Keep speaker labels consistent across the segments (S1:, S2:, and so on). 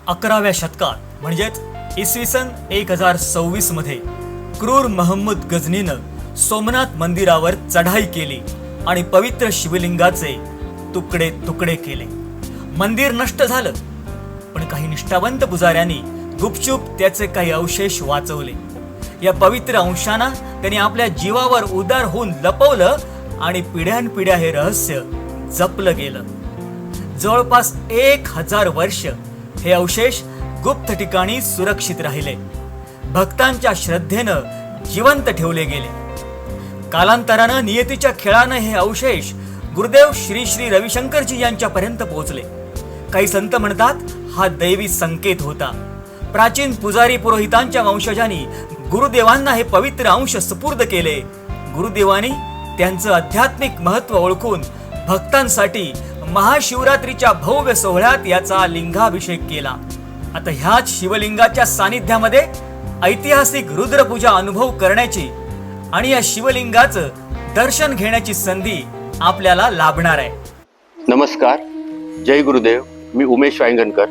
S1: 11व्या शतकात म्हणजेच इसवी सन 1026 मध्ये क्रूर महम्मद गझनीनं सोमनाथ मंदिरावर चढाई केली आणि पवित्र शिवलिंगाचे तुकडे तुकडे केले. मंदिर नष्ट झालं, पण काही निष्ठावंत पुजाऱ्यांनी गुपचूप त्याचे काही अवशेष वाचवले. या पवित्र अंशांना त्यांनी आपल्या जीवावर उदार होऊन लपवलं आणि पिढ्यानपिढ्या हे रहस्य जपलं गेलं. जवळपास 1000 वर्ष हे अवशेष गुप्त ठिकाणी सुरक्षित राहिले, भक्तांच्या श्रद्धेनं जिवंत ठेवले गेले. कालांतरानं नियतीच्या खेळानं हे अवशेष गुरुदेव श्री श्री रविशंकरजी यांच्यापर्यंत पोहोचले. काही संत म्हणतात हा दैवी संकेत होता. प्राचीन पुजारी पुरोहितांच्या वंशजांनी गुरुदेवांना हे पवित्र अंश सुपूर्द केले. गुरुदेवांनी त्यांचं आध्यात्मिक महत्त्व ओळखून भक्तांसाठी महाशिवरात्रीच्या भव्य सोहळ्यात याचा लिंगाभिषेक केला. आता ह्याच शिवलिंगाच्या सानिध्यामध्ये ऐतिहासिक रुद्रपूजा अनुभव करण्याची आणि या शिवलिंगाचं दर्शन घेण्याची संधी आपल्याला लाभणार आहे.
S2: नमस्कार, जय गुरुदेव. मी Umesh Wangankar,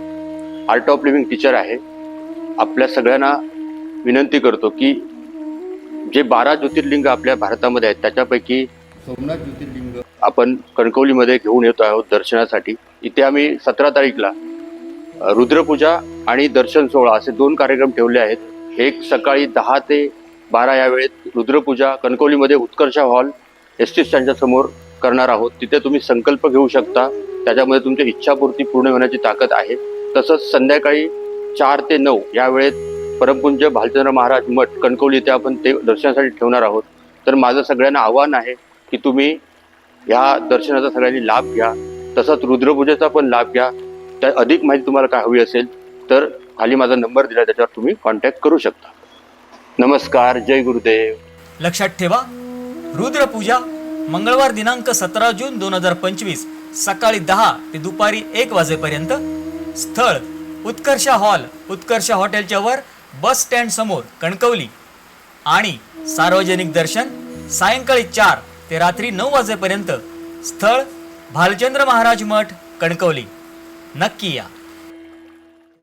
S2: Art of Living teacher आहे. आपल्या सगळ्यांना विनंती करतो की जे 12 ज्योतिर्लिंग आपल्या भारतामध्ये आहेत त्याच्यापैकी सोमनाथ ज्योतिर्लिंग आपण कणकवलीमध्ये घेऊन येतो आहोत दर्शनासाठी. इथे आम्ही 17 तारीखला रुद्रपूजा आणि दर्शन सोहळा असे 2 कार्यक्रम ठेवले आहेत. एक सकाळी 10 ते 12 या वेळेत रुद्रपूजा कणकवलीमध्ये उत्कर्ष हॉल एस टी स्टँडच्या समोर करणार आहोत. तिथे तुम्ही संकल्प घेऊ शकता, त्याच्यामध्ये तुमची इच्छापूर्ती पूर्ण होण्याची ताकद आहे. तसंच संध्याकाळी 4 ते 9 या वेळेत परमपूज्य भालचंद्र महाराज मठ कणकवली इथे आपण ते दर्शनासाठी ठेवणार आहोत. तर माझं सगळ्यांना आव्हान आहे की तुम्ही ह्या दर्शनाचा सगळ्यांनी लाभ घ्या, तसंच रुद्रपूजेचा पण लाभ घ्या. त्या अधिक माहिती तुम्हाला काय हवी असेल तर खाली माझा नंबर दिला, त्याच्यावर तुम्ही कॉन्टॅक्ट करू शकता. नमस्कार, जय गुरुदेव.
S1: लक्षात ठेवा, रुद्रपूजा मंगळवार दिनांक 17 जून 2025 सकाळी 10 ते दुपारी 1 वाजेपर्यंत. स्थळ उत्कर्ष हॉल, उत्कर्ष हॉटेलच्या वर, बस स्टँड समोर कणकवली. आणि सार्वजनिक दर्शन सायंकाळी 4 ते रात्री 9 वाजेपर्यंत. स्थळ भालचंद्र महाराज मठ कणकवली. नक्की या.